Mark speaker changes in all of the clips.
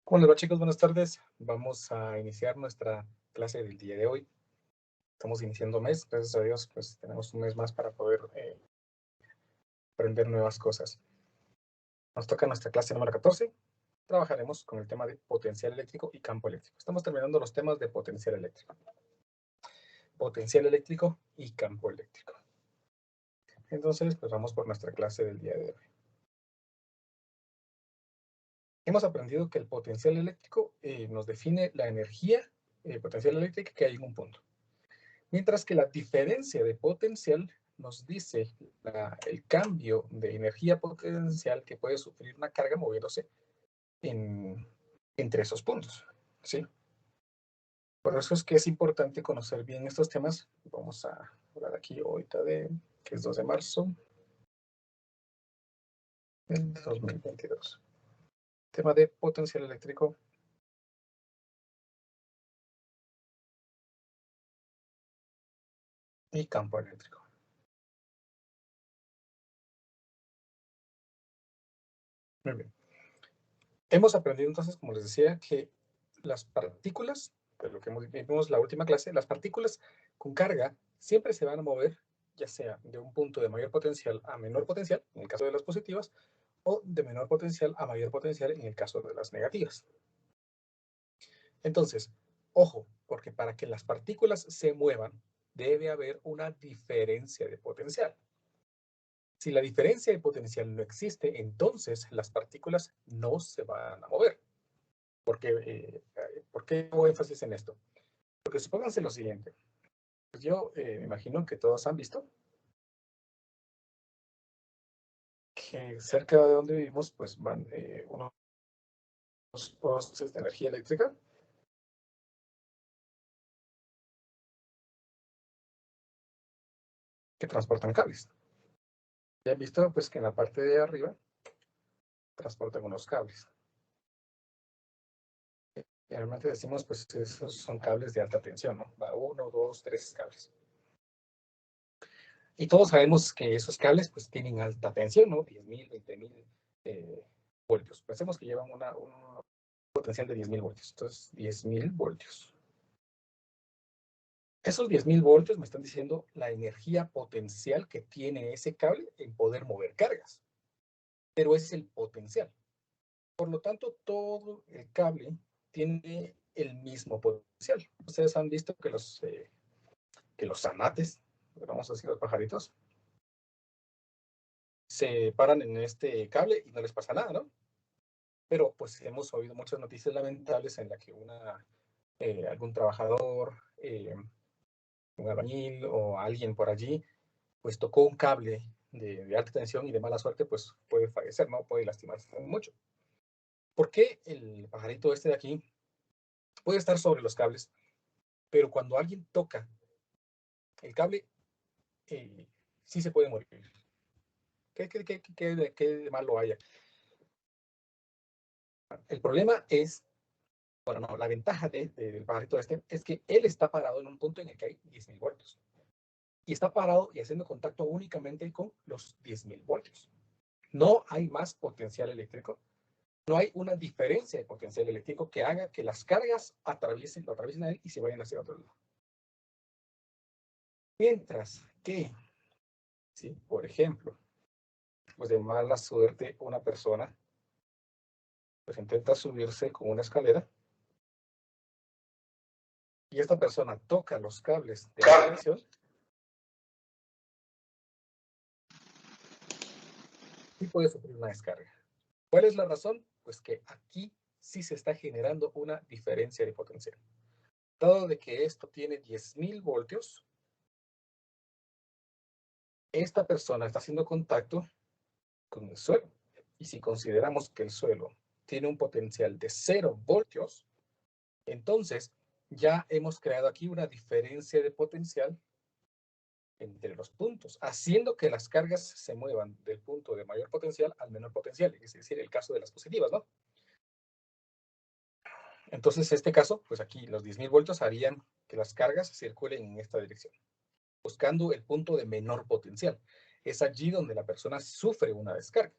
Speaker 1: ¿Cómo les va, chicos? Buenas tardes. Vamos a iniciar nuestra clase del día de hoy. Estamos iniciando mes, gracias a Dios, pues tenemos un mes más para poder aprender nuevas cosas. Nos toca nuestra clase número 14. Trabajaremos con el tema de potencial eléctrico y campo eléctrico. Estamos terminando los temas de potencial eléctrico. Potencial eléctrico y campo eléctrico. Entonces, pues vamos por nuestra clase del día de hoy. Hemos aprendido que el potencial eléctrico nos define la energía potencial eléctrica que hay en un punto. Mientras que la diferencia de potencial nos dice el cambio de energía potencial que puede sufrir una carga moviéndose entre esos puntos, ¿sí? Por eso es que es importante conocer bien estos temas. Vamos a hablar aquí ahorita que es 2 de marzo del 2022. Tema de potencial eléctrico y campo eléctrico. Muy bien. Hemos aprendido entonces, como les decía, que las partículas, de lo que vimos la última clase, las partículas con carga siempre se van a mover, ya sea de un punto de mayor potencial a menor potencial, en el caso de las positivas, o de menor potencial a mayor potencial en el caso de las negativas. Entonces, ojo, porque para que las partículas se muevan, debe haber una diferencia de potencial. Si la diferencia de potencial no existe, entonces las partículas no se van a mover. ¿Por qué hago énfasis en esto? Porque supónganse lo siguiente. Pues yo me imagino que todos han visto que cerca de donde vivimos pues van unos postes de energía eléctrica que transportan cables. Ya han visto pues que en la parte de arriba transportan unos cables. Generalmente decimos pues esos son cables de alta tensión, ¿no? Va 1, 2, 3 cables. Y todos sabemos que esos cables pues tienen alta tensión, ¿no? 10.000, 20.000 voltios. Pensemos que llevan un potencial de 10.000 voltios. Entonces, 10.000 voltios. Esos 10.000 voltios me están diciendo la energía potencial que tiene ese cable en poder mover cargas. Pero ese es el potencial. Por lo tanto, todo el cable tiene el mismo potencial. Ustedes han visto que los zanates, vamos a decir los pajaritos, se paran en este cable y no les pasa nada, ¿no? Pero pues hemos oído muchas noticias lamentables en las que algún trabajador, un albañil o alguien por allí, pues tocó un cable de alta tensión y de mala suerte, pues puede fallecer, ¿no? Puede lastimarse mucho. ¿Por qué el pajarito este de aquí puede estar sobre los cables, pero cuando alguien toca el cable, sí se puede morir? ¿Qué de malo haya? El problema es, bueno, no, la ventaja del pajarito este es que él está parado en un punto en el que hay 10.000 voltios. Y está parado y haciendo contacto únicamente con los 10.000 voltios. No hay más potencial eléctrico. No hay una diferencia de potencial eléctrico que haga que las cargas lo atraviesen a él y se vayan hacia otro lado. Mientras que, si por ejemplo, pues de mala suerte una persona pues intenta subirse con una escalera y esta persona toca los cables de la tensión, sí puede sufrir una descarga. ¿Cuál es la razón? Pues que aquí sí se está generando una diferencia de potencial. Dado de que esto tiene 10.000 voltios, esta persona está haciendo contacto con el suelo. Y si consideramos que el suelo tiene un potencial de 0 voltios, entonces ya hemos creado aquí una diferencia de potencial entre los puntos, haciendo que las cargas se muevan del punto de mayor potencial al menor potencial, es decir, el caso de las positivas, ¿no? Entonces, en este caso, pues aquí los 10.000 voltios harían que las cargas circulen en esta dirección, buscando el punto de menor potencial. Es allí donde la persona sufre una descarga.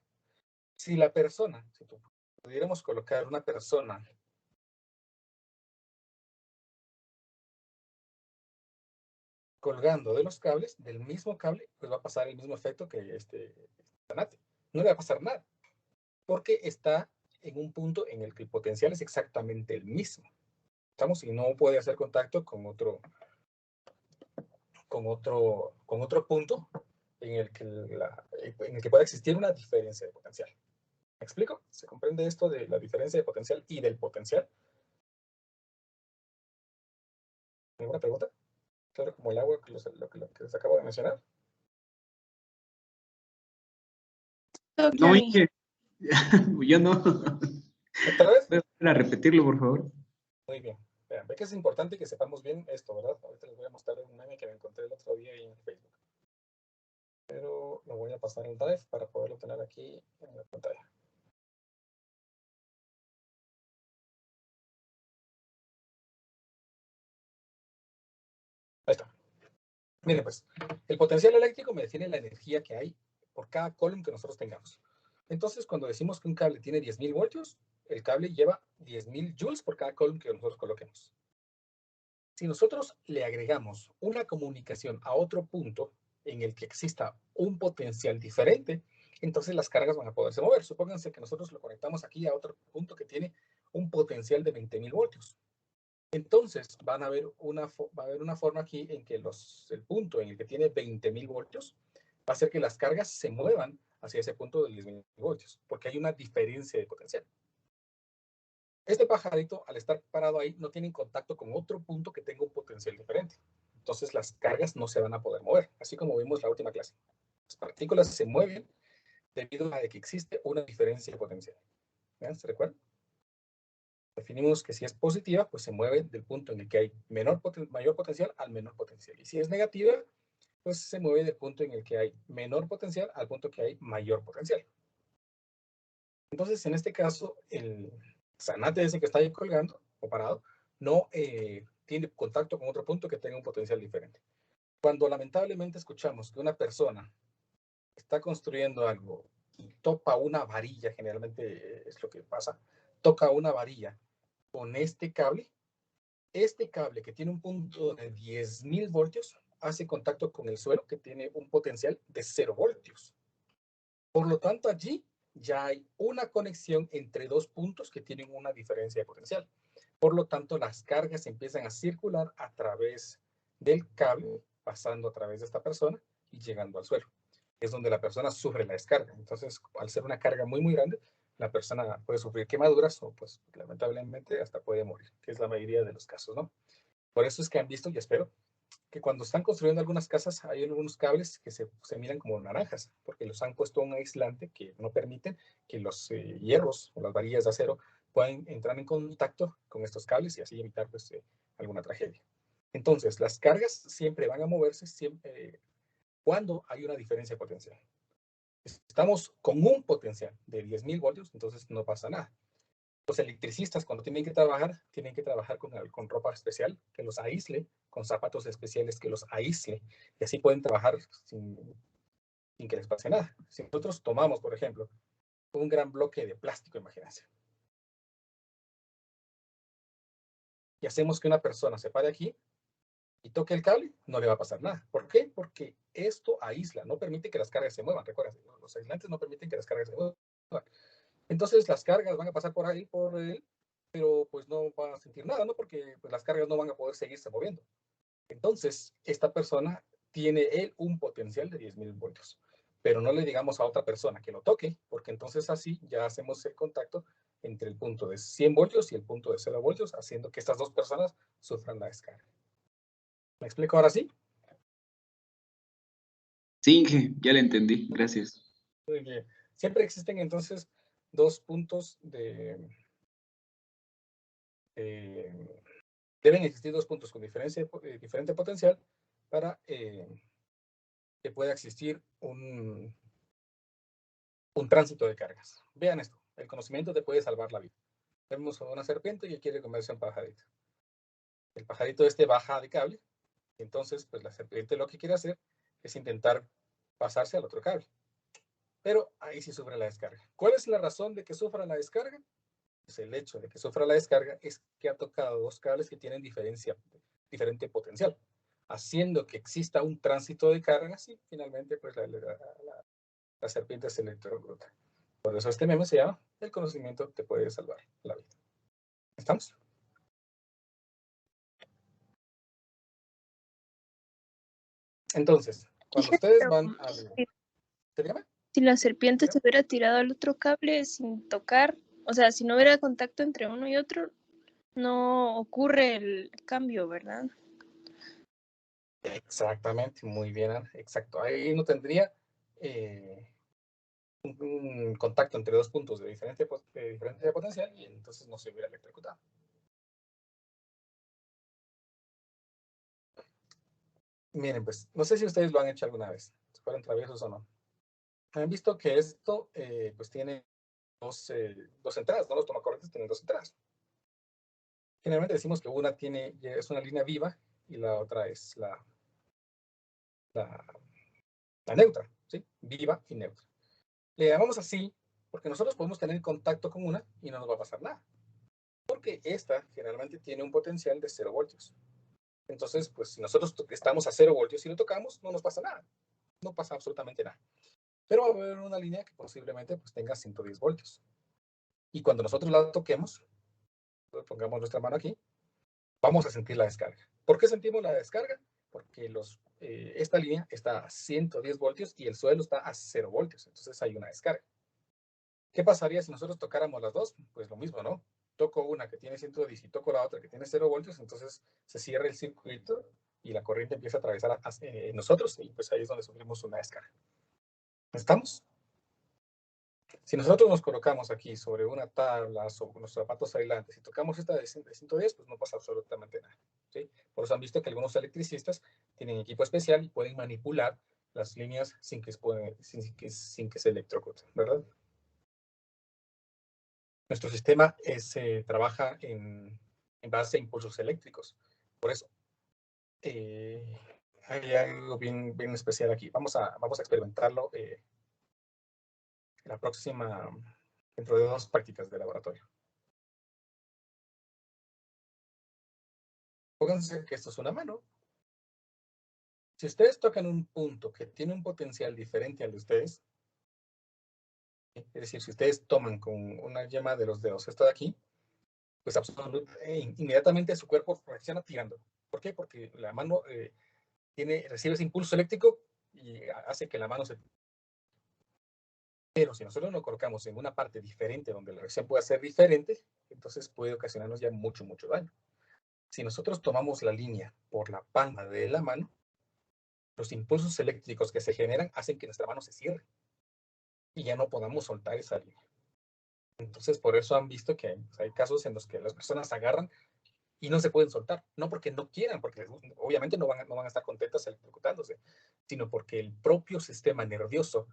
Speaker 1: Si la persona, si tu pudiéramos colocar una persona colgando de los cables, del mismo cable, pues va a pasar el mismo efecto que este zanate. No le va a pasar nada, porque está en un punto en el que el potencial es exactamente el mismo. ¿Estamos? Y no puede hacer contacto con otro punto en el que pueda existir una diferencia de potencial. ¿Me explico? ¿Se comprende esto de la diferencia de potencial y del potencial? ¿Alguna pregunta? Claro, como el agua, lo que les acabo de mencionar.
Speaker 2: Todo
Speaker 3: No,
Speaker 2: claro.
Speaker 3: Inge, yo no.
Speaker 1: ¿Otra vez?
Speaker 3: ¿Puedes repetirlo, por favor?
Speaker 1: Muy bien. Vean, ve que es importante que sepamos bien esto, ¿verdad? Ahorita les voy a mostrar un meme que me encontré el otro día en Facebook. Pero lo voy a pasar en Drive para poderlo tener aquí en la pantalla. Ahí está. Miren, pues, el potencial eléctrico me define la energía que hay por cada column que nosotros tengamos. Entonces, cuando decimos que un cable tiene 10.000 voltios, el cable lleva 10.000 joules por cada column que nosotros coloquemos. Si nosotros le agregamos una comunicación a otro punto en el que exista un potencial diferente, entonces las cargas van a poderse mover. Supónganse que nosotros lo conectamos aquí a otro punto que tiene un potencial de 20.000 voltios. Entonces va a haber una forma aquí en que el punto en el que tiene 20.000 voltios va a hacer que las cargas se muevan hacia ese punto de 10.000 voltios, porque hay una diferencia de potencial. Este pajarito, al estar parado ahí, no tiene contacto con otro punto que tenga un potencial diferente. Entonces las cargas no se van a poder mover, así como vimos la última clase. Las partículas se mueven debido a que existe una diferencia de potencial. ¿Se recuerdan? Definimos que si es positiva, pues se mueve del punto en el que hay mayor potencial al menor potencial. Y si es negativa, pues se mueve del punto en el que hay menor potencial al punto que hay mayor potencial. Entonces, en este caso, el zanate ese que está ahí colgando o parado no tiene contacto con otro punto que tenga un potencial diferente. Cuando lamentablemente escuchamos que una persona está construyendo algo y topa una varilla, generalmente es lo que pasa, toca una varilla con este cable que tiene un punto de 10.000 voltios hace contacto con el suelo que tiene un potencial de 0 voltios. Por lo tanto, allí ya hay una conexión entre dos puntos que tienen una diferencia de potencial. Por lo tanto, las cargas empiezan a circular a través del cable, pasando a través de esta persona y llegando al suelo. Es donde la persona sufre la descarga. Entonces, al ser una carga muy, muy grande, la persona puede sufrir quemaduras o, pues, lamentablemente, hasta puede morir, que es la mayoría de los casos, ¿no? Por eso es que han visto, y espero, que cuando están construyendo algunas casas hay algunos cables que se miran como naranjas, porque los han puesto un aislante que no permiten que los hierros o las varillas de acero puedan entrar en contacto con estos cables y así evitar pues, alguna tragedia. Entonces, las cargas siempre van a moverse cuando hay una diferencia potencial. Estamos con un potencial de 10.000 voltios, entonces no pasa nada. Los electricistas cuando tienen que trabajar con ropa especial que los aísle, con zapatos especiales que los aísle, y así pueden trabajar sin que les pase nada. Si nosotros tomamos, por ejemplo, un gran bloque de plástico, imagínense, y hacemos que una persona se pare aquí y toque el cable, no le va a pasar nada. ¿Por qué? Porque esto aísla, no permite que las cargas se muevan. Recuerden, los aislantes no permiten que las cargas se muevan. Entonces las cargas van a pasar por ahí, por él, pero pues no va a sentir nada, ¿no? Porque pues, las cargas no van a poder seguirse moviendo. Entonces, esta persona tiene él un potencial de 10.000 voltios, pero no le digamos a otra persona que lo toque, porque entonces así ya hacemos el contacto entre el punto de 100 voltios y el punto de 0 voltios, haciendo que estas dos personas sufran la descarga. ¿Me explico ahora sí?
Speaker 3: Sí, Inge, ya le entendí. Gracias.
Speaker 1: Muy bien. Siempre existen entonces dos puntos deben existir dos puntos con diferente potencial para que pueda existir un tránsito de cargas. Vean esto, el conocimiento te puede salvar la vida. Vemos a una serpiente y quiere comerse un pajarito. El pajarito baja de cable, y entonces pues la serpiente lo que quiere hacer es intentar pasarse al otro cable. Pero ahí sí sufre la descarga. ¿Cuál es la razón de que sufra la descarga? pues el hecho de que sufra la descarga es que ha tocado dos cables que tienen diferente potencial, haciendo que exista un tránsito de cargas y finalmente pues la serpiente se electrocuta. Por eso este meme se llama "El conocimiento te puede salvar la vida". ¿Estamos? Entonces, cuando ustedes van al... Dígame.
Speaker 2: Si la serpiente se
Speaker 1: Dígame.
Speaker 2: hubiera tirado al otro cable sin tocar, o sea, si no hubiera contacto entre uno y otro, no ocurre el cambio, ¿verdad?
Speaker 1: Exactamente, muy bien, Ana, exacto. Ahí no tendría un contacto entre dos puntos de diferente potencial y entonces no se hubiera electrocutado. Miren, pues, no sé si ustedes lo han hecho alguna vez, si fueron traviesos o no. Han visto que esto, pues, tiene dos entradas, ¿no? Los tomacorrientes tienen dos entradas. Generalmente decimos que una es una línea viva y la otra es la neutra, ¿sí? Viva y neutra. Le llamamos así porque nosotros podemos tener contacto con una y no nos va a pasar nada. Porque esta generalmente tiene un potencial de 0 voltios. Entonces, pues si nosotros estamos a 0 voltios y lo tocamos, no nos pasa nada. No pasa absolutamente nada. Pero va a haber una línea que posiblemente pues, tenga 110 voltios. Y cuando nosotros la toquemos, pongamos nuestra mano aquí, vamos a sentir la descarga. ¿Por qué sentimos la descarga? Porque esta línea está a 110 voltios y el suelo está a 0 voltios. Entonces hay una descarga. ¿Qué pasaría si nosotros tocáramos las dos? Pues lo mismo, ¿no? Toco una que tiene 110 y toco la otra que tiene 0 voltios, entonces se cierra el circuito y la corriente empieza a atravesar nosotros y pues ahí es donde sufrimos una descarga. ¿Estamos? Si nosotros nos colocamos aquí sobre una tabla, sobre unos zapatos aislantes y tocamos esta de 110, pues no pasa absolutamente nada. ¿Sí? Por eso han visto que algunos electricistas tienen equipo especial y pueden manipular las líneas sin que se electrocuten, ¿verdad? Nuestro sistema trabaja en base a impulsos eléctricos. Por eso, hay algo bien, bien especial aquí. Vamos a experimentarlo dentro de 2 prácticas de laboratorio. Pónganse que esto es una mano. Si ustedes tocan un punto que tiene un potencial diferente al de ustedes, es decir, si ustedes toman con una yema de los dedos esto de aquí, pues inmediatamente su cuerpo reacciona tirando. ¿Por qué? Porque la mano recibe ese impulso eléctrico y hace que la mano se... Pero si nosotros lo colocamos en una parte diferente donde la reacción pueda ser diferente, entonces puede ocasionarnos ya mucho, mucho daño. Si nosotros tomamos la línea por la palma de la mano, los impulsos eléctricos que se generan hacen que nuestra mano se cierre y ya no podamos soltar esa línea. Entonces, por eso han visto que hay casos en los que las personas agarran y no se pueden soltar. No porque no quieran, porque obviamente no van a estar contentas electrocutándose, sino porque el propio sistema nervioso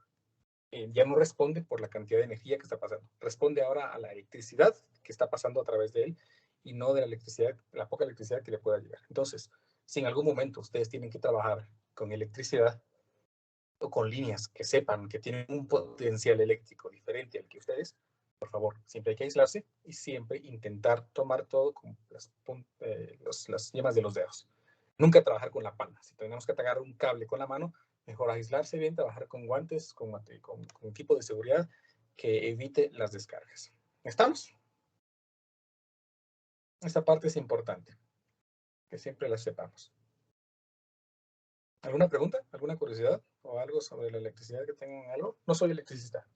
Speaker 1: ya no responde por la cantidad de energía que está pasando. Responde ahora a la electricidad que está pasando a través de él y no de la electricidad, la poca electricidad que le pueda llegar. Entonces, si en algún momento ustedes tienen que trabajar con electricidad o con líneas que sepan que tienen un potencial eléctrico diferente al que ustedes, por favor, siempre hay que aislarse y siempre intentar tomar todo con las yemas de los dedos. Nunca trabajar con la palma. Si tenemos que atacar un cable con la mano, mejor aislarse bien, trabajar con guantes, con equipo de seguridad que evite las descargas. ¿Estamos? Esta parte es importante, que siempre la sepamos. ¿Alguna pregunta? ¿Alguna curiosidad? ¿O algo sobre la electricidad que tengan algo? No soy electricista,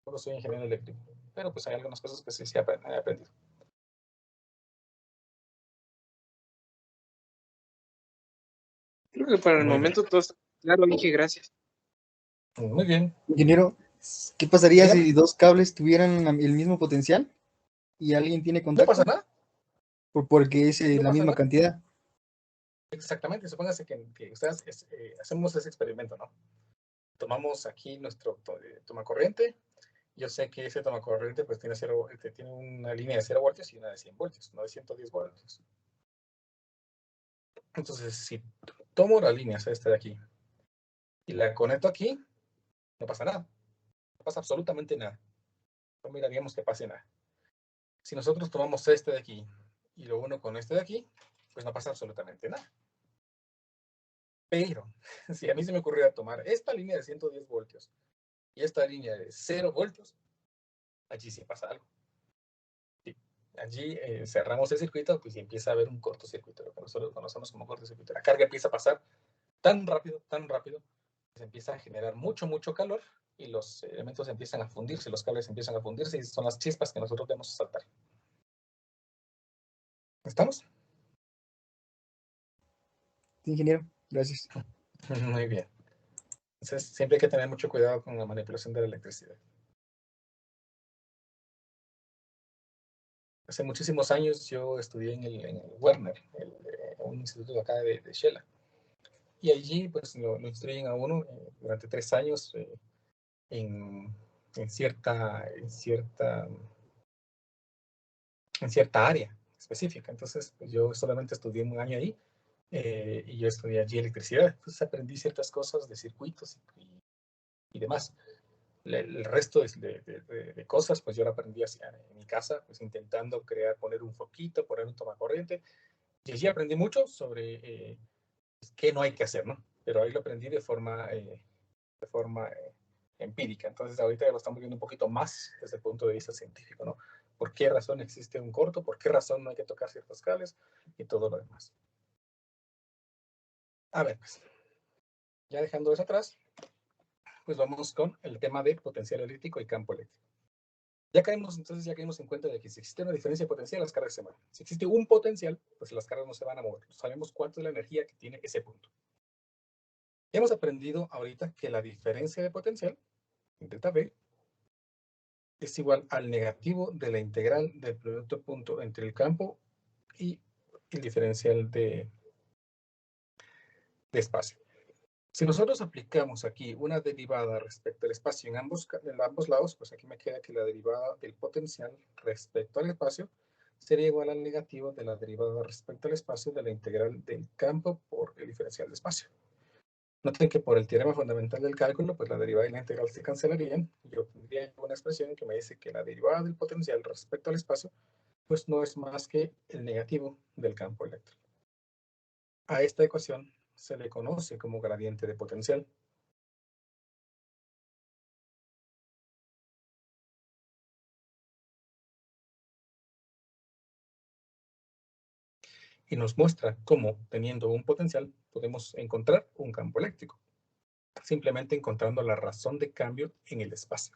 Speaker 1: solo soy ingeniero eléctrico, pero pues hay algunas cosas que sí he aprendido.
Speaker 4: Creo que para el momento todo está claro, dije gracias.
Speaker 1: Muy bien.
Speaker 5: Ingeniero, ¿qué pasaría
Speaker 1: Dígame.
Speaker 5: si dos cables tuvieran el mismo potencial y alguien tiene
Speaker 1: No
Speaker 5: contacto?
Speaker 1: pasa nada.
Speaker 5: Porque es
Speaker 1: No
Speaker 5: la
Speaker 1: pasa
Speaker 5: misma
Speaker 1: nada.
Speaker 5: cantidad.
Speaker 1: Exactamente, supóngase que ustedes hacemos ese experimento, ¿no? Tomamos aquí nuestro tomacorriente. Yo sé que ese tomacorriente pues tiene una línea de 0 voltios y una de 100 voltios, no de 110 voltios. Entonces, si tomo la línea, esta de aquí, y la conecto aquí, no pasa nada. No pasa absolutamente nada. No miraríamos que pase nada. Si nosotros tomamos este de aquí y lo uno con este de aquí, pues no pasa absolutamente nada. Pero si a mí se me ocurriera tomar esta línea de 110 voltios y esta línea de 0 voltios, allí sí pasa algo. Sí. Allí cerramos el circuito, pues y empieza a haber un cortocircuito, lo que nosotros conocemos como cortocircuito. La carga empieza a pasar tan rápido, que se empieza a generar mucho calor y los elementos empiezan a fundirse, los cables empiezan a fundirse y son las chispas que nosotros vemos saltar. ¿Estamos?
Speaker 5: Sí, ingeniero, gracias.
Speaker 1: Muy bien. Entonces, siempre hay que tener mucho cuidado con la manipulación de la electricidad. Hace muchísimos años yo estudié en el Werner, un instituto de acá de Shela. Y allí pues lo instruyen a uno durante 3 años en cierta área específica. Entonces, pues, yo solamente estudié un año ahí y yo estudié allí electricidad. Entonces aprendí ciertas cosas de circuitos y demás. El resto de cosas, pues yo lo aprendí en mi casa, pues intentando poner un foquito, poner un tomacorriente. Y allí aprendí mucho sobre qué no hay que hacer, ¿no? Pero ahí lo aprendí de forma empírica. Entonces ahorita ya lo estamos viendo un poquito más desde el punto de vista científico, ¿no? ¿Por qué razón existe un corto? ¿Por qué razón no hay que tocar ciertos cables? Y todo lo demás. A ver, pues, ya dejando eso atrás, pues vamos con el tema de potencial eléctrico y campo eléctrico. Ya caímos en cuenta de que si existe una diferencia de potencial, las cargas se mueven. Si existe un potencial, pues las cargas no se van a mover. Sabemos cuánto es la energía que tiene ese punto. Hemos aprendido ahorita que la diferencia de potencial, delta V, es igual al negativo de la integral del producto punto entre el campo y el diferencial de espacio. Si nosotros aplicamos aquí una derivada respecto al espacio en ambos lados, pues aquí me queda que la derivada del potencial respecto al espacio sería igual al negativo de la derivada respecto al espacio de la integral del campo por el diferencial de espacio. Noten que por el teorema fundamental del cálculo, pues la derivada y la integral se cancelarían. Yo tendría una expresión que me dice que la derivada del potencial respecto al espacio, pues no es más que el negativo del campo eléctrico. A esta ecuación se le conoce como gradiente de potencial. Y nos muestra cómo, teniendo un potencial, podemos encontrar un campo eléctrico, simplemente encontrando la razón de cambio en el espacio.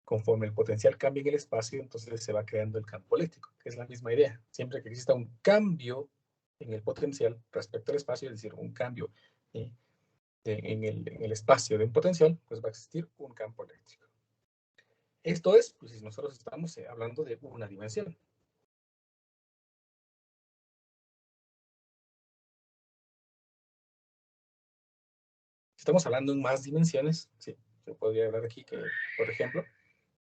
Speaker 1: Conforme el potencial cambia en el espacio, entonces se va creando el campo eléctrico, que es la misma idea. Siempre que exista un cambio en el potencial respecto al espacio, es decir, un cambio en el espacio de un potencial, pues va a existir un campo eléctrico. Esto es, pues si nosotros estamos hablando de una dimensión. Estamos hablando en más dimensiones, sí. Yo podría hablar aquí que, por ejemplo,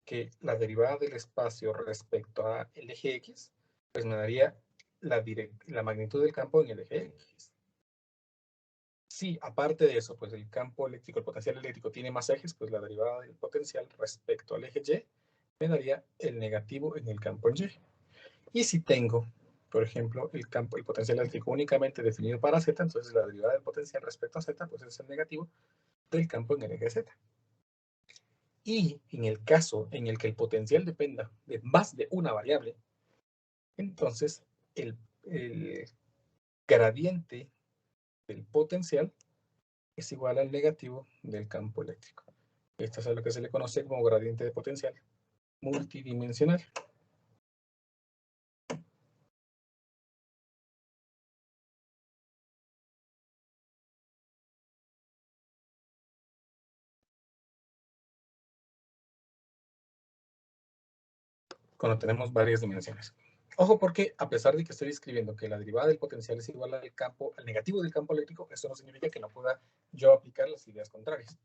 Speaker 1: que la derivada del espacio respecto al eje X, pues me daría la magnitud del campo en el eje X. Si aparte de eso, pues el campo eléctrico, el potencial eléctrico tiene más ejes, pues la derivada del potencial respecto al eje Y me daría el negativo en el campo en Y. Y si tengo, por ejemplo, el potencial eléctrico únicamente definido para Z, entonces la derivada del potencial respecto a Z, pues es el negativo del campo en el eje Z. Y en el caso en el que el potencial dependa de más de una variable, entonces el gradiente del potencial es igual al negativo del campo eléctrico. Esto es lo que se le conoce como gradiente de potencial multidimensional. Cuando tenemos varias dimensiones. Ojo porque a pesar de que estoy escribiendo que la derivada del potencial es igual al negativo del campo eléctrico, eso no significa que no pueda yo aplicar las ideas contrarias.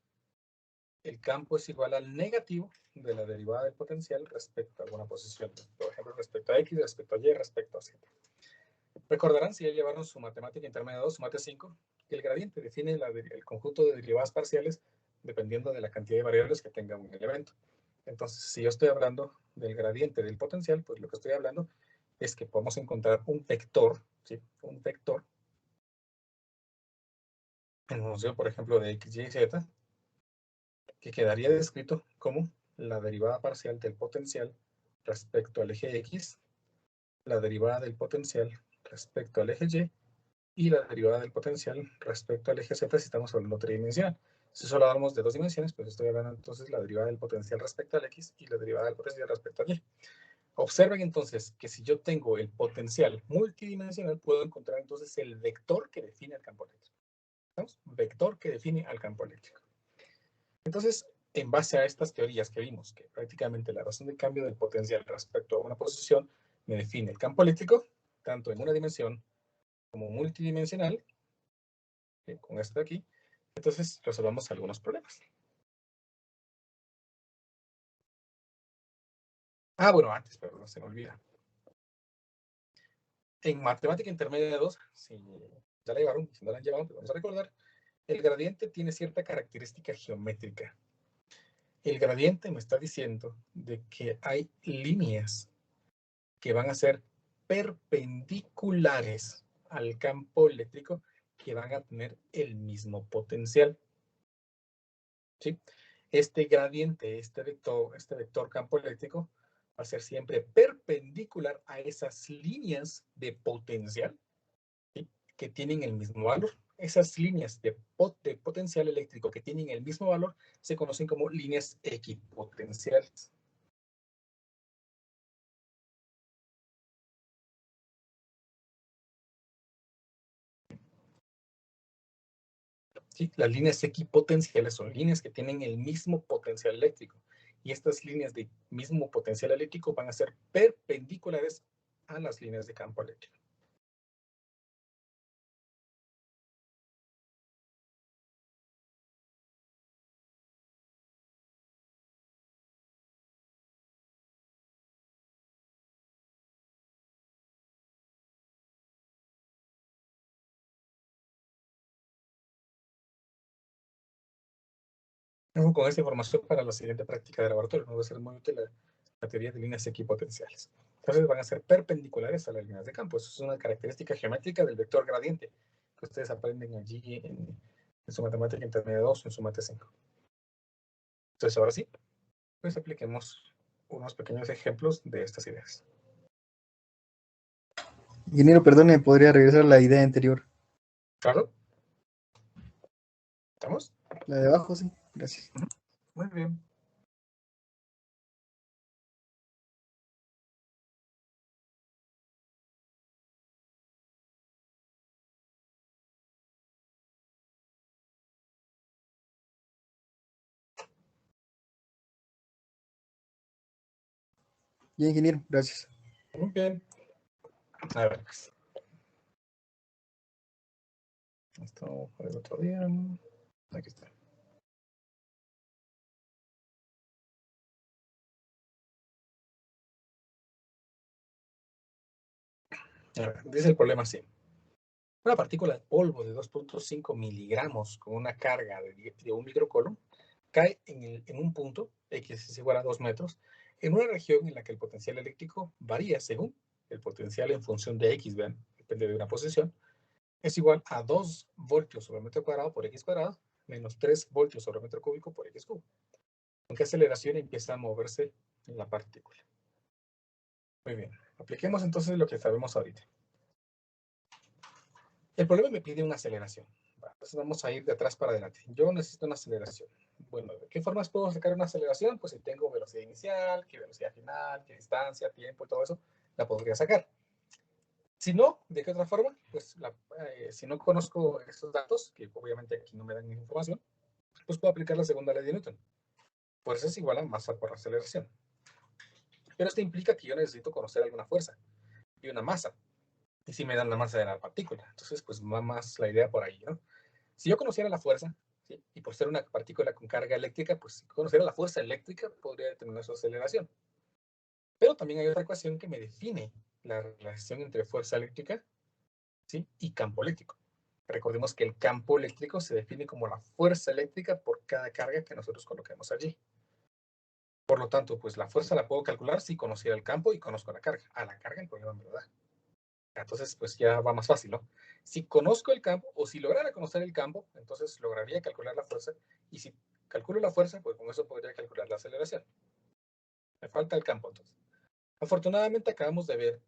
Speaker 1: El campo es igual al negativo de la derivada del potencial respecto a alguna posición. Por ejemplo, respecto a X, respecto a Y, respecto a Z. Recordarán, si ya llevaron su matemática intermedia 2, su mate 5, que el gradiente define el conjunto de derivadas parciales dependiendo de la cantidad de variables que tenga un elemento. Entonces, si yo estoy hablando del gradiente del potencial, pues lo que estoy hablando es que podemos encontrar un vector, ¿sí? Un vector en función, por ejemplo, de x, y, z, que quedaría descrito como la derivada parcial del potencial respecto al eje x, la derivada del potencial respecto al eje y la derivada del potencial respecto al eje z si estamos hablando tridimensional. Si solo hablamos de dos dimensiones, pues estoy hablando entonces la derivada del potencial respecto al x y la derivada del potencial respecto al y. Observen entonces que si yo tengo el potencial multidimensional, puedo encontrar entonces el vector que define el campo eléctrico. ¿Vamos? Vector que define al campo eléctrico. Entonces, en base a estas teorías que vimos, que prácticamente la razón de cambio del potencial respecto a una posición me define el campo eléctrico, tanto en una dimensión como multidimensional, con esto de aquí, entonces resolvamos algunos problemas. Ah, bueno, antes, pero no se me olvida. En matemática intermedia 2, si ya la llevaron, si no la han llevado, pues vamos a recordar, el gradiente tiene cierta característica geométrica. El gradiente me está diciendo de que hay líneas que van a ser perpendiculares al campo eléctrico que van a tener el mismo potencial. ¿Sí? Este gradiente, este vector campo eléctrico, va a ser siempre perpendicular a esas líneas de potencial, ¿sí? Que tienen el mismo valor. Esas líneas de potencial eléctrico que tienen el mismo valor se conocen como líneas equipotenciales. ¿Sí? Las líneas equipotenciales son líneas que tienen el mismo potencial eléctrico. Y estas líneas de mismo potencial eléctrico van a ser perpendiculares a las líneas de campo eléctrico. Con esta información para la siguiente práctica de laboratorio, nos va a ser muy útil la teoría de líneas equipotenciales. Entonces van a ser perpendiculares a las líneas de campo. Eso es una característica geométrica del vector gradiente que ustedes aprenden allí en su matemática intermedia 2 o en su mate 5. Entonces ahora sí, pues apliquemos unos pequeños ejemplos de estas ideas.
Speaker 5: Ingeniero, perdone, ¿podría regresar a la idea anterior?
Speaker 1: ¿Claro? ¿Estamos?
Speaker 5: La de abajo, sí. Gracias.
Speaker 1: Muy bien.
Speaker 5: Ya, ingeniero, gracias.
Speaker 1: Muy bien. A ver, pues. Esto fue el otro día. Aquí está. A ver, dice el problema así. Una partícula de polvo de 2.5 miligramos con una carga de 1 microcoulomb cae en un punto, X es igual a 2 metros, en una región en la que el potencial eléctrico varía según el potencial en función de X, vean, depende de una posición, es igual a 2 voltios sobre metro cuadrado por X cuadrado menos 3 voltios sobre metro cúbico por X cubo. ¿Con qué aceleración empieza a moverse la partícula? Muy bien, apliquemos entonces lo que sabemos ahorita. El problema me pide una aceleración. Entonces vamos a ir de atrás para adelante. Yo necesito una aceleración. Bueno, ¿de qué formas puedo sacar una aceleración? Pues si tengo velocidad inicial, qué velocidad final, qué distancia, tiempo y todo eso, la podría sacar. Si no, ¿de qué otra forma? Pues si no conozco estos datos, que obviamente aquí no me dan información, pues puedo aplicar la segunda ley de Newton. Fuerza es igual a masa por aceleración. Pero esto implica que yo necesito conocer alguna fuerza y una masa. Y si me dan la masa de la partícula. Entonces, pues va más la idea por ahí, ¿no? Si yo conociera la fuerza, ¿sí? Y por ser una partícula con carga eléctrica, pues si conociera la fuerza eléctrica, podría determinar su aceleración. Pero también hay otra ecuación que me define la relación entre fuerza eléctrica, ¿sí? Y campo eléctrico. Recordemos que el campo eléctrico se define como la fuerza eléctrica por cada carga que nosotros coloquemos allí. Por lo tanto, pues la fuerza la puedo calcular si conociera el campo y conozco la carga. A la carga el problema me lo da. Entonces, pues ya va más fácil, ¿no? Si conozco el campo, o si lograra conocer el campo, entonces lograría calcular la fuerza. Y si calculo la fuerza, pues con eso podría calcular la aceleración. Me falta el campo, entonces. Afortunadamente acabamos de ver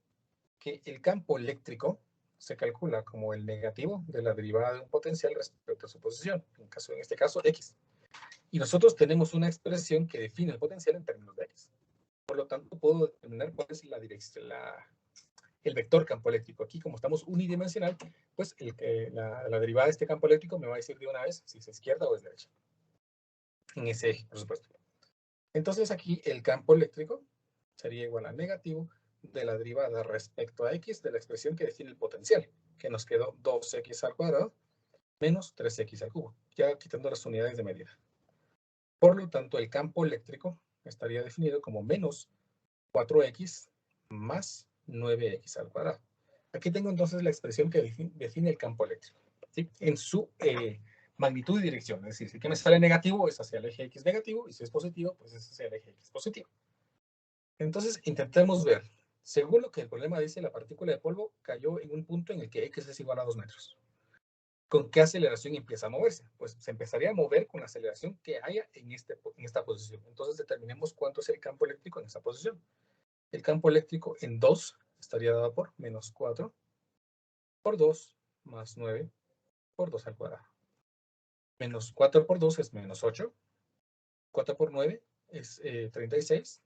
Speaker 1: que el campo eléctrico se calcula como el negativo de la derivada de un potencial respecto a su posición, en este caso, X. Y nosotros tenemos una expresión que define el potencial en términos de X. Por lo tanto, puedo determinar cuál es la dirección, el vector campo eléctrico. Aquí, como estamos unidimensional, pues la derivada de este campo eléctrico me va a decir de una vez si es izquierda o es derecha. En ese eje, por supuesto. Entonces aquí el campo eléctrico sería igual a negativo de la derivada respecto a X de la expresión que define el potencial, que nos quedó 2X al cuadrado menos 3X al cubo, ya quitando las unidades de medida. Por lo tanto, el campo eléctrico estaría definido como menos 4X más 9X al cuadrado. Aquí tengo entonces la expresión que define el campo eléctrico, ¿sí? En su magnitud y dirección. Es decir, si que me sale negativo es hacia el eje X negativo y si es positivo, pues es hacia el eje X positivo. Entonces, intentemos ver. Según lo que el problema dice, la partícula de polvo cayó en un punto en el que X es igual a 2 metros. ¿Con qué aceleración empieza a moverse? Pues se empezaría a mover con la aceleración que haya en esta posición. Entonces, determinemos cuánto es el campo eléctrico en esa posición. El campo eléctrico en 2 estaría dado por menos 4 por 2 más 9 por 2 al cuadrado. Menos 4 por 2 es menos 8. 4 por 9 es 36.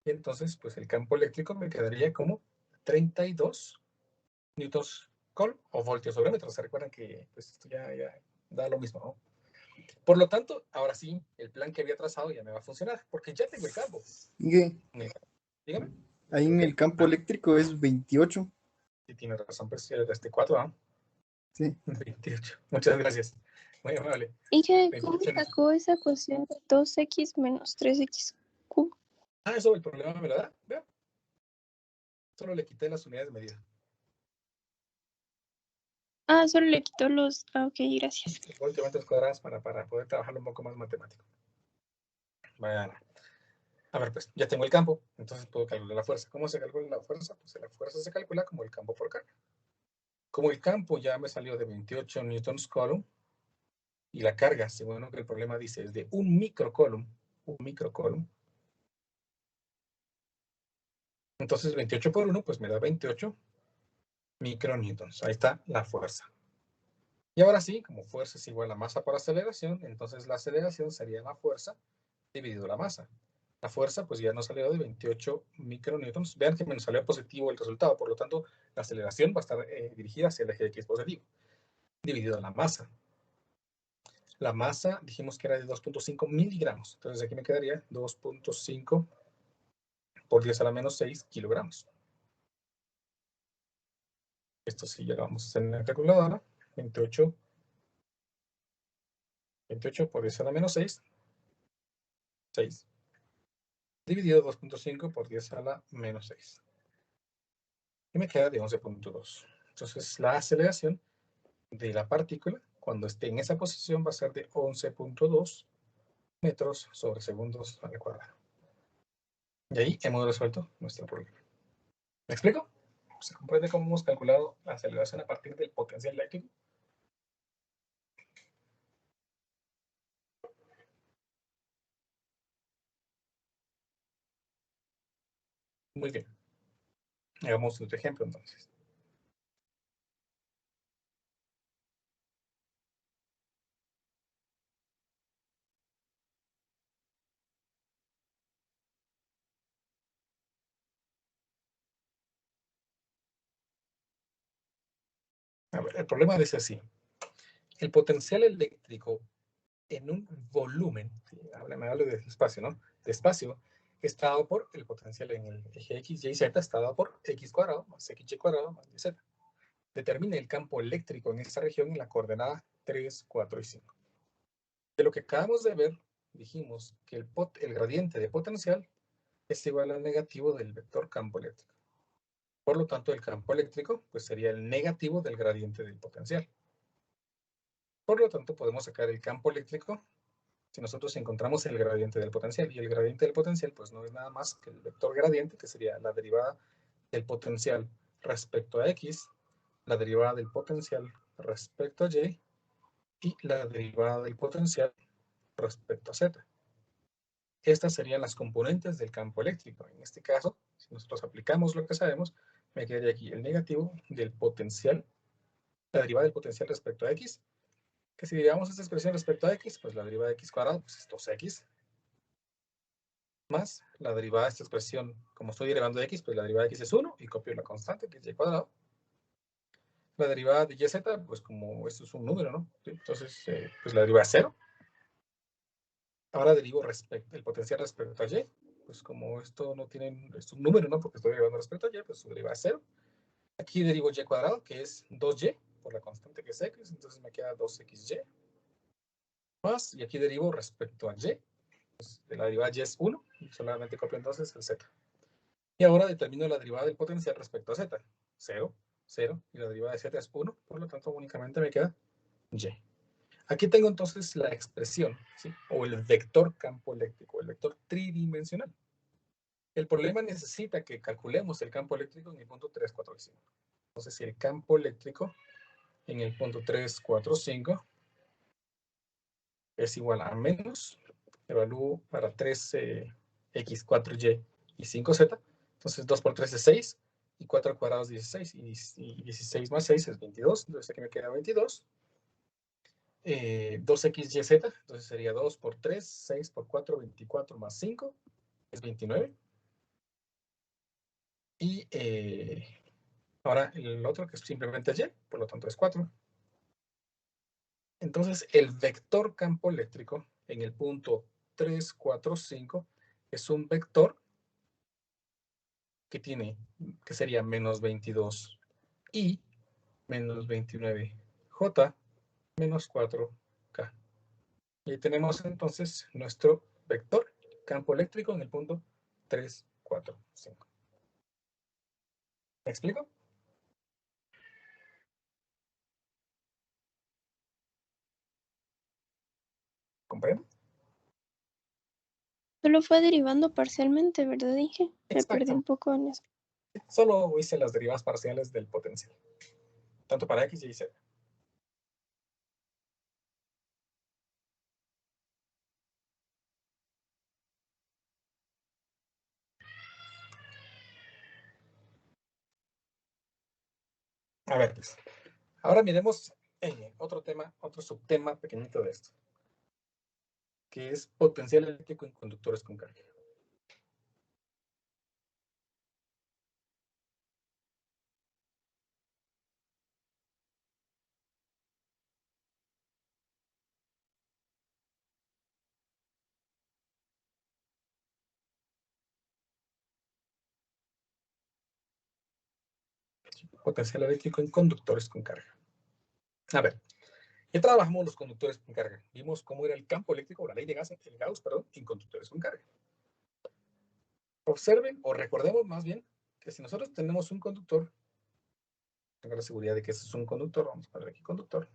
Speaker 1: Y entonces, pues el campo eléctrico me quedaría como 32 newtons coulomb o voltios sobre metro. Se recuerdan que pues, esto ya da lo mismo, ¿no? Por lo tanto, ahora sí, el plan que había trazado ya me va a funcionar, porque ya tengo el campo.
Speaker 5: Inge,
Speaker 1: Dígame.
Speaker 5: ahí en el campo eléctrico es 28.
Speaker 1: Sí, tiene razón, pues ya desde 4, ¿no?
Speaker 5: Sí.
Speaker 1: 28. Muchas gracias. Muy amable.
Speaker 2: ¿Y qué, cómo
Speaker 1: 28.
Speaker 2: sacó esa ecuación de 2x menos 3x cubo?
Speaker 1: Ah, eso el problema me lo da. Vea. Solo le quité las unidades de medida.
Speaker 2: Ah, solo le quitó los... Ah, ok, gracias.
Speaker 1: Los voltiómetros cuadrados para poder trabajarlo un poco más matemático. Bueno. A ver, pues ya tengo el campo, entonces puedo calcular la fuerza. ¿Cómo se calcula la fuerza? Pues la fuerza se calcula como el campo por carga. Como el campo ya me salió de 28 newtons coulomb y la carga, según lo que el problema dice, es de un microcoulomb, entonces 28 por 1, pues me da 28 micronewtons. Ahí está la fuerza. Y ahora sí, como fuerza es igual a masa por aceleración, entonces la aceleración sería la fuerza dividido la masa. La fuerza, pues ya nos salió de 28 micronewtons. Vean que me salió positivo el resultado, por lo tanto, la aceleración va a estar dirigida hacia el eje X positivo, dividido la masa. La masa dijimos que era de 2.5 miligramos, entonces aquí me quedaría 2.5 por 10 a la menos 6 kilogramos. Esto sí ya lo vamos a hacer en la calculadora. 28 por 10 a la menos 6. 6. Dividido 2.5 por 10 a la menos 6. Y me queda de 11.2. Entonces la aceleración de la partícula, cuando esté en esa posición, va a ser de 11.2 metros sobre segundos al cuadrado. Y ahí hemos resuelto nuestro problema. ¿Me explico? ¿Se comprende cómo hemos calculado la aceleración a partir del potencial eléctrico? Muy bien. Hagamos otro ejemplo entonces. A ver, el problema dice así. El potencial eléctrico en un volumen, me hablo de espacio, ¿no? De espacio, está dado por el potencial en el eje X, Y, Z, está dado por X cuadrado más XY cuadrado más YZ. Determine el campo eléctrico en esta región en la coordenada 3, 4 y 5. De lo que acabamos de ver, dijimos que el gradiente de potencial es igual al negativo del vector campo eléctrico. Por lo tanto, el campo eléctrico pues, sería el negativo del gradiente del potencial. Por lo tanto, podemos sacar el campo eléctrico si nosotros encontramos el gradiente del potencial, y el gradiente del potencial pues no es nada más que el vector gradiente, que sería la derivada del potencial respecto a x, la derivada del potencial respecto a y, y la derivada del potencial respecto a z. Estas serían las componentes del campo eléctrico. En este caso, si nosotros aplicamos lo que sabemos, me quedaría aquí el negativo del potencial, la derivada del potencial respecto a x, que si derivamos esta expresión respecto a x, pues la derivada de x cuadrado, pues es 2x, más la derivada de esta expresión, como estoy derivando de x, pues la derivada de x es 1, y copio la constante, que es y cuadrado. La derivada de yz, pues como esto es un número, ¿no? Entonces, pues la derivada es 0. Ahora derivo el potencial respecto a y, pues como esto no tiene, es un número, ¿no? Porque estoy derivando respecto a y, pues su derivada es 0. Aquí derivo y cuadrado, que es 2y, por la constante que es x, entonces me queda 2xy. Más, y aquí derivo respecto a y, pues la derivada de y es 1, y solamente copio entonces el z. Y ahora determino la derivada del potencial respecto a z. 0, 0, y la derivada de z es 1, por lo tanto únicamente me queda y. Aquí tengo entonces la expresión, ¿sí? O el vector campo eléctrico, el vector tridimensional. El problema necesita que calculemos el campo eléctrico en el punto 3, 4 y 5. Entonces, si el campo eléctrico en el punto 3, 4, 5 es igual a menos, evalúo para 3x, 4y y 5z, entonces 2 por 3 es 6, y 4 al cuadrado es 16, y 16 más 6 es 22, entonces aquí me queda 22. 2xyz, entonces sería 2 por 3, 6 por 4, 24 más 5, es 29. Y ahora el otro que es simplemente y, por lo tanto es 4. Entonces el vector campo eléctrico en el punto 3, 4, 5 es un vector que tiene, que sería menos 22 y menos 29j menos 4k. Y ahí tenemos entonces nuestro vector campo eléctrico en el punto 3, 4, 5. ¿Me explico? ¿Comprendo?
Speaker 2: Solo fue derivando parcialmente, ¿verdad? Dije. Me perdí
Speaker 1: Exacto.
Speaker 2: un poco en eso.
Speaker 1: Solo hice las derivadas parciales del potencial, tanto para x y z. A ver, pues. Ahora miremos otro tema, otro subtema pequeñito de esto, que es potencial eléctrico en conductores con carga. Potencial eléctrico en conductores con carga. A ver, ya trabajamos los conductores con carga. Vimos cómo era el campo eléctrico, la ley de Gauss, perdón, en conductores con carga. Observen, o recordemos más bien, que si nosotros tenemos un conductor, tengo la seguridad de que ese es un conductor, vamos a poner aquí conductor.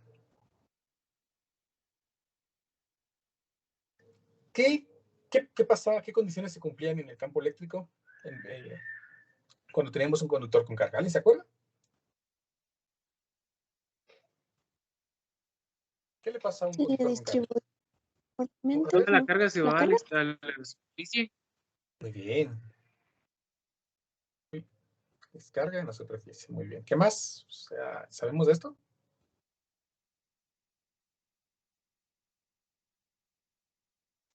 Speaker 1: ¿Qué pasaba? ¿Qué condiciones se cumplían en el campo eléctrico cuando teníamos un conductor con carga? ¿Alguien se acuerda? ¿Qué le pasa a un
Speaker 2: Se
Speaker 1: conductor con carga?
Speaker 2: distribuye proporcionalmente,
Speaker 4: Toda la
Speaker 2: ¿no?
Speaker 4: carga se
Speaker 2: ¿La
Speaker 4: va
Speaker 2: carga?
Speaker 4: a la superficie.
Speaker 1: Muy bien. Descarga en la superficie. Muy bien. ¿Qué más? O sea, ¿sabemos de esto?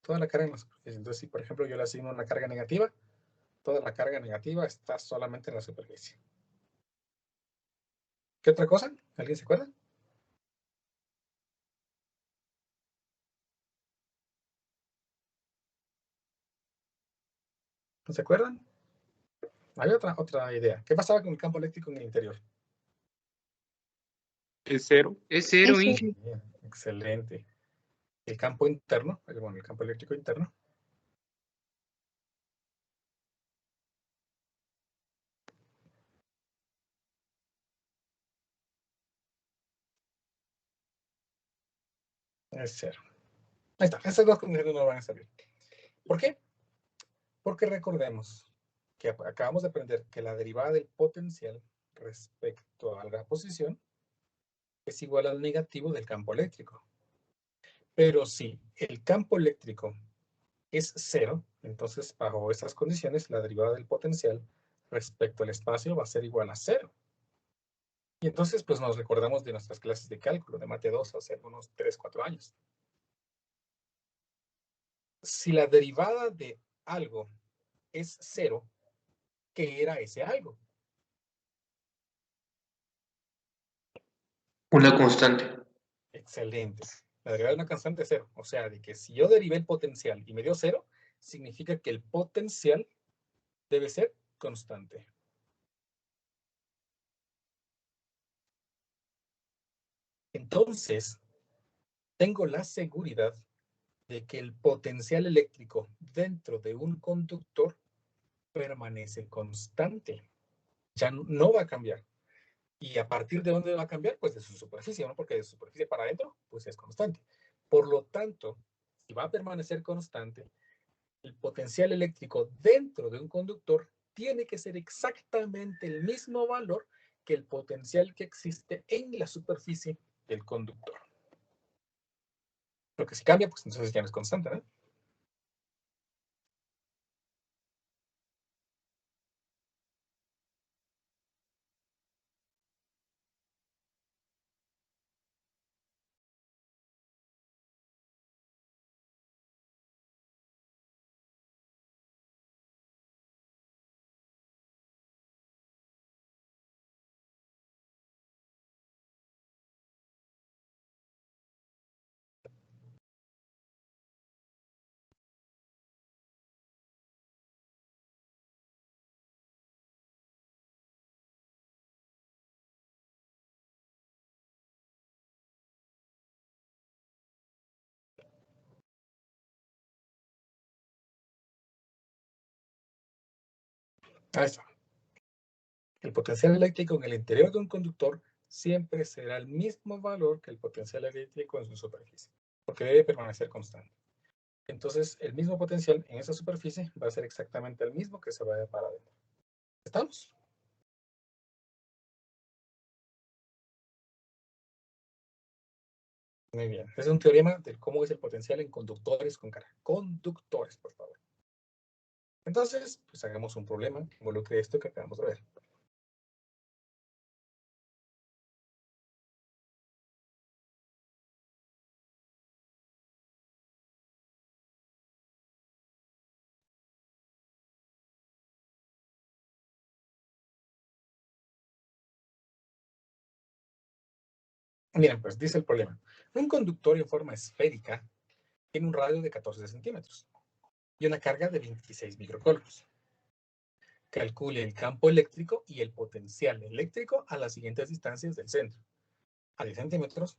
Speaker 1: Toda la carga en la superficie. Entonces, si por ejemplo yo le asigno una carga negativa, toda la carga negativa está solamente en la superficie. ¿Qué otra cosa? ¿Alguien se acuerda? ¿No se acuerdan? Hay otra idea. ¿Qué pasaba con el campo eléctrico en el interior?
Speaker 4: Es cero. Es cero,
Speaker 2: Eso.
Speaker 4: Inge.
Speaker 1: Bien, excelente. El campo interno, bueno, el campo eléctrico interno. Es cero. Ahí está, esas dos condiciones no van a servir. ¿Por qué? Porque recordemos que acabamos de aprender que la derivada del potencial respecto a la posición es igual al negativo del campo eléctrico. Pero si el campo eléctrico es cero, entonces bajo esas condiciones la derivada del potencial respecto al espacio va a ser igual a cero. Y entonces pues nos recordamos de nuestras clases de cálculo de Mate 2 hace unos 3, 4 años. Si la derivada de algo es cero, ¿qué era ese algo?
Speaker 4: Una constante.
Speaker 1: Excelente. La derivada de una constante es cero. O sea, de que si yo derivé el potencial y me dio cero, significa que el potencial debe ser constante. Entonces, tengo la seguridad de que el potencial eléctrico dentro de un conductor permanece constante. Ya no va a cambiar. ¿Y a partir de dónde va a cambiar? Pues de su superficie, ¿no? Porque de su superficie para adentro, pues es constante. Por lo tanto, si va a permanecer constante, el potencial eléctrico dentro de un conductor tiene que ser exactamente el mismo valor que el potencial que existe en la superficie del conductor. Lo que si cambia, pues entonces ya no es constante, ¿no? Ahí está. El potencial eléctrico en el interior de un conductor siempre será el mismo valor que el potencial eléctrico en su superficie, porque debe permanecer constante. Entonces, el mismo potencial en esa superficie va a ser exactamente el mismo que se vaya para adentro. ¿Estamos? Muy bien. Es un teorema de cómo es el potencial en conductores con carga. Conductores, por favor. Entonces, pues hagamos un problema que involucre esto que acabamos de ver. Miren, pues dice el problema. Un conductor en forma esférica tiene un radio de 14 centímetros y una carga de 26 microcoulombs. Calcule el campo eléctrico y el potencial eléctrico a las siguientes distancias del centro. A 10 centímetros,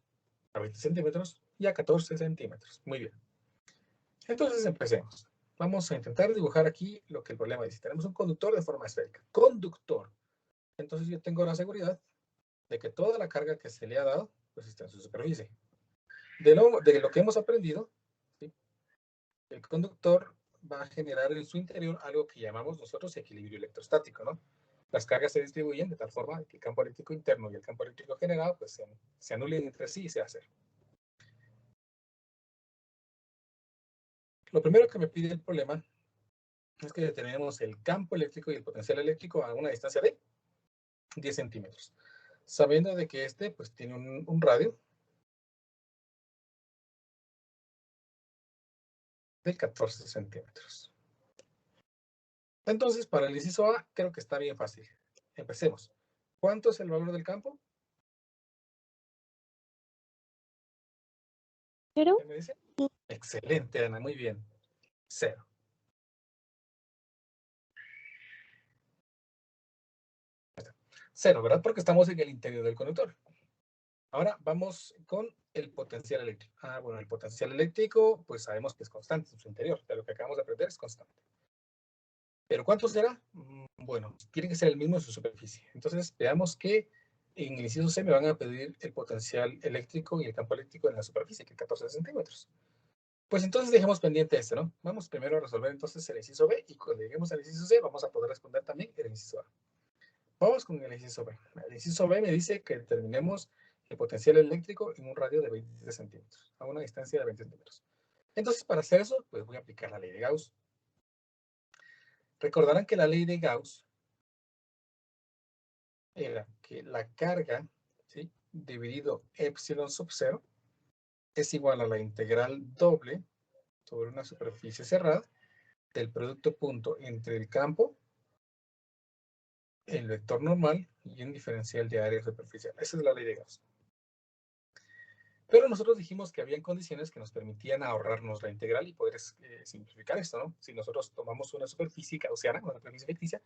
Speaker 1: a 20 centímetros y a 14 centímetros. Muy bien. Entonces empecemos. Vamos a intentar dibujar aquí lo que el problema dice. Tenemos un conductor de forma esférica. Conductor. Entonces yo tengo la seguridad de que toda la carga que se le ha dado pues está en su superficie. De lo que hemos aprendido, ¿sí? El conductor va a generar en su interior algo que llamamos nosotros equilibrio electrostático, ¿no? Las cargas se distribuyen de tal forma que el campo eléctrico interno y el campo eléctrico generado pues se anulen entre sí y se hace. Lo primero que me pide el problema es que determinemos el campo eléctrico y el potencial eléctrico a una distancia de 10 centímetros, sabiendo de que este pues tiene un radio de 14 centímetros. Entonces, para el inciso A, creo que está bien fácil. Empecemos. ¿Cuánto es el valor del campo?
Speaker 2: ¿Cero?
Speaker 1: ¿Qué me dice? Excelente, Ana, muy bien. 0. Cero, ¿verdad? Porque estamos en el interior del conductor. Ahora vamos con el potencial eléctrico. Bueno, el potencial eléctrico, pues sabemos que es constante en su interior. De lo que acabamos de aprender es constante. ¿Pero cuánto será? Bueno, tiene que ser el mismo en su superficie. Entonces, veamos que en el inciso C me van a pedir el potencial eléctrico y el campo eléctrico en la superficie, que es 14 centímetros. Pues entonces dejemos pendiente este, ¿no? Vamos primero a resolver entonces el inciso B y cuando lleguemos al inciso C vamos a poder responder también el inciso A. Vamos con el inciso B. El inciso B me dice que determinemos el potencial eléctrico en un radio de 23 centímetros, a una distancia de 20 centímetros. Entonces, para hacer eso, pues voy a aplicar la ley de Gauss. Recordarán que la ley de Gauss era que la carga, ¿sí?, dividido epsilon sub 0 es igual a la integral doble sobre una superficie cerrada del producto punto entre el campo, el vector normal y un diferencial de área superficial. Esa es la ley de Gauss. Pero nosotros dijimos que había condiciones que nos permitían ahorrarnos la integral y poder simplificar esto, ¿no? Si nosotros tomamos una superficie gaussiana, una superficie ficticia,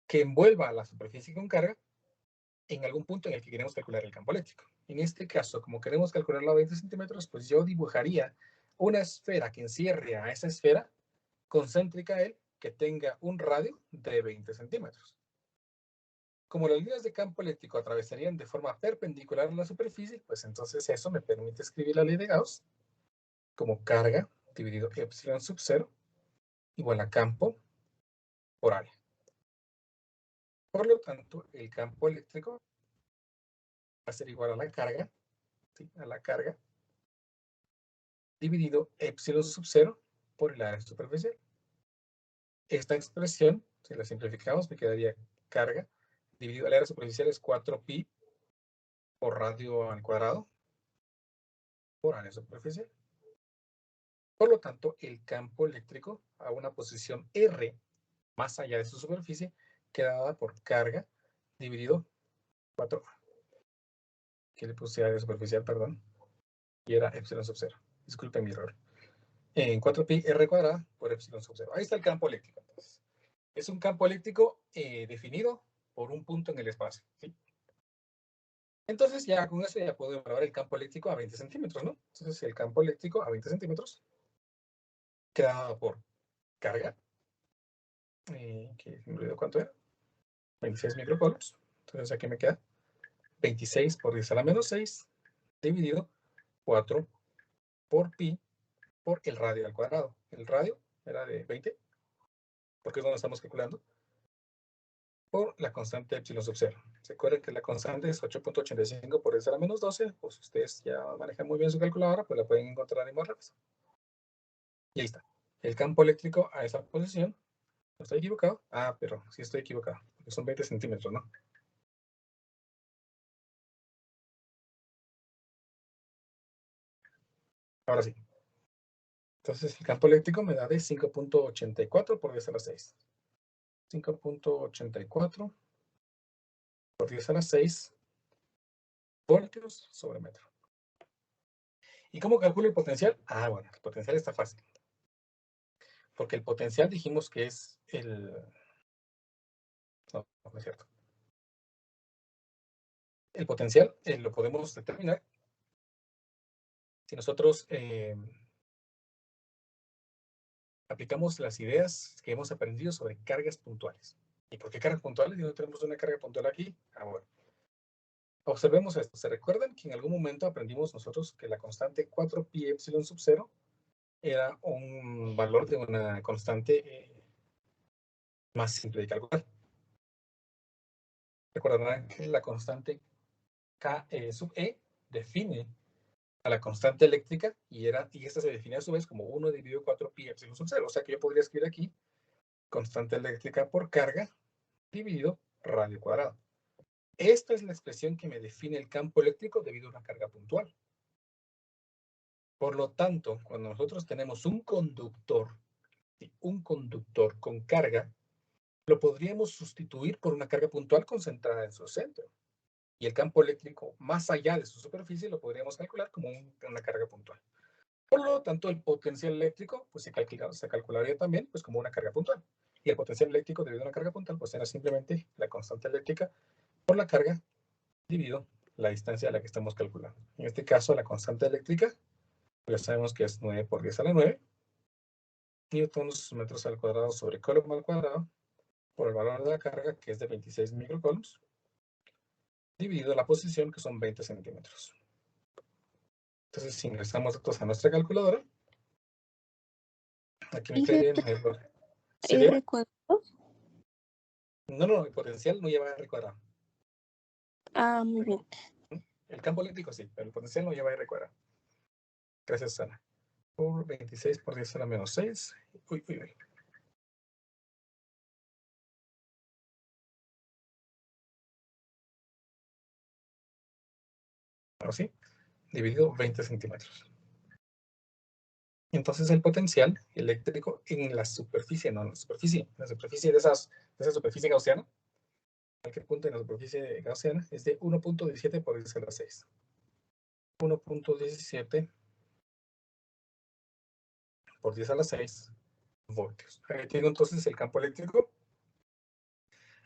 Speaker 1: que envuelva a la superficie con carga en algún punto en el que queremos calcular el campo eléctrico. En este caso, como queremos calcularlo a 20 centímetros, pues yo dibujaría una esfera que encierre a esa esfera concéntrica a él, que tenga un radio de 20 centímetros. Como las líneas de campo eléctrico atravesarían de forma perpendicular a la superficie, pues entonces eso me permite escribir la ley de Gauss como carga dividido epsilon sub 0 igual a campo por área. Por lo tanto, el campo eléctrico va a ser igual a la carga, ¿sí?, a la carga dividido epsilon sub 0 por el área superficial. Esta expresión, si la simplificamos, me quedaría carga dividido el área superficial es 4pi por radio al cuadrado por área superficial. Por lo tanto, el campo eléctrico a una posición R más allá de su superficie queda dada por carga dividido 4, que le puse área superficial, perdón, y era epsilon sub 0. Disculpen mi error. En 4pi r cuadrada por epsilon sub 0. Ahí está el campo eléctrico. Entonces, es un campo eléctrico definido por un punto en el espacio, ¿sí? Entonces, ya con eso ya puedo evaluar el campo eléctrico a 20 centímetros, ¿no? Entonces, el campo eléctrico a 20 centímetros queda dado por carga, que me olvidó cuánto era, 26 microcoulombs. Entonces, aquí me queda 26 por 10 a la menos 6 dividido 4 por pi por el radio al cuadrado. El radio era de 20, porque es donde estamos calculando, por la constante epsilon sub 0. Se acuerdan que la constante es 8.85 por 10 a la menos 12, pues ustedes ya manejan muy bien su calculadora, pues la pueden encontrar en más rápido. Y ahí está. El campo eléctrico a esa posición, ¿no estoy equivocado? Ah, pero sí estoy equivocado, porque son 20 centímetros, ¿no? Ahora sí. Entonces el campo eléctrico me da de 5.84 por 10 a la 6. 5.84 por 10 a la 6 voltios sobre metro. ¿Y cómo calculo el potencial? Ah, bueno, el potencial está fácil. Porque el potencial dijimos que es el... No, no es cierto. El potencial lo podemos determinar si nosotros aplicamos las ideas que hemos aprendido sobre cargas puntuales. ¿Y por qué cargas puntuales? Si no tenemos una carga puntual aquí. Ah, bueno. Observemos esto. ¿Se recuerdan que en algún momento aprendimos nosotros que la constante 4pi epsilon sub 0 era un valor de una constante más simple de calcular? Recordarán que la constante K sub E define a la constante eléctrica y esta se define a su vez como 1 dividido 4pi epsilon sub 0. O sea que yo podría escribir aquí constante eléctrica por carga dividido radio cuadrado. Esta es la expresión que me define el campo eléctrico debido a una carga puntual. Por lo tanto, cuando nosotros tenemos un conductor con carga, lo podríamos sustituir por una carga puntual concentrada en su centro. Y el campo eléctrico más allá de su superficie lo podríamos calcular como una carga puntual. Por lo tanto, el potencial eléctrico pues, se calcularía también pues, como una carga puntual. Y el potencial eléctrico debido a una carga puntual pues, era simplemente la constante eléctrica por la carga dividido la distancia a la que estamos calculando. En este caso, la constante eléctrica, ya sabemos que es 9 por 10 a la 9, newtons metros al cuadrado sobre coulomb al cuadrado, por el valor de la carga, que es de 26 microcoulombs, dividido la posición, que son 20 centímetros. Entonces, si ingresamos datos a nuestra calculadora, Aquí me
Speaker 2: ¿Y
Speaker 1: cae
Speaker 2: qué
Speaker 1: bien. ¿Sí, Diego?
Speaker 2: R cuadrado?
Speaker 1: No, el potencial no lleva R cuadrado.
Speaker 2: Ah, muy bien.
Speaker 1: El campo eléctrico sí, pero el potencial no lleva R cuadrado. Gracias, Ana. Por 26 por 10 a la menos 6. Uy. Ahora sí, dividido 20 centímetros. Entonces el potencial eléctrico en la superficie, no en la superficie de esa superficie gaussiana, cualquier punto en la superficie gaussiana, es de 1.17 por 10 a la 6. 1.17 por 10 a la 6 voltios. Ahí tengo entonces el campo eléctrico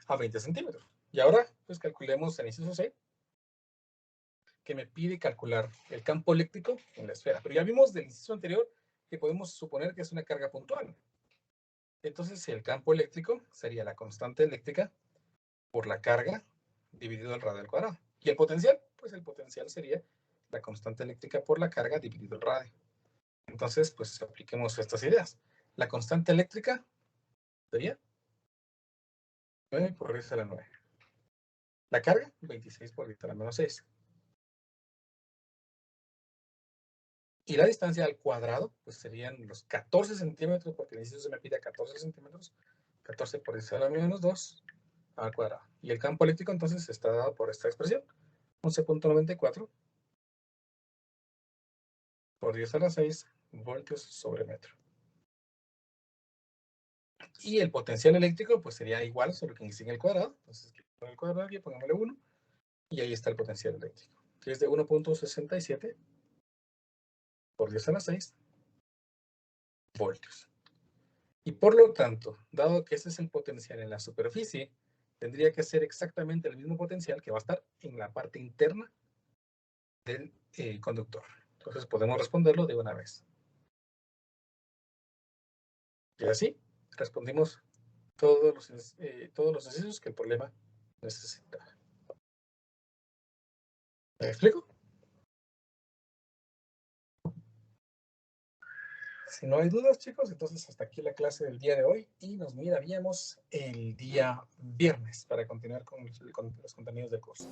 Speaker 1: a 20 centímetros. Y ahora, pues calculemos el inciso C, que me pide calcular el campo eléctrico en la esfera. Pero ya vimos del inciso anterior que podemos suponer que es una carga puntual. Entonces, el campo eléctrico sería la constante eléctrica por la carga dividido el radio al cuadrado. ¿Y el potencial? Pues el potencial sería la constante eléctrica por la carga dividido el radio. Entonces, pues apliquemos estas ideas. La constante eléctrica sería 9 por 10 a la 9. La carga, 26 por 10 a la menos 6. Y la distancia al cuadrado, pues serían los 14 centímetros, porque el inciso se me pide 14 centímetros. 14 por 10 a la menos 2 al cuadrado. Y el campo eléctrico entonces está dado por esta expresión. 11.94 por 10 a la 6 voltios sobre metro. Y el potencial eléctrico pues sería igual, solo que en el cuadrado. Entonces, con el cuadrado aquí pongámosle 1. Y ahí está el potencial eléctrico, que es de 1.67 por 10 a la 6 voltios. Y por lo tanto, dado que ese es el potencial en la superficie, tendría que ser exactamente el mismo potencial que va a estar en la parte interna del conductor. Entonces podemos responderlo de una vez. Y así respondimos todos los ejercicios que el problema necesita. ¿Me explico? Si no hay dudas, chicos, entonces hasta aquí la clase del día de hoy y nos miraríamos el día viernes para continuar con los contenidos del curso.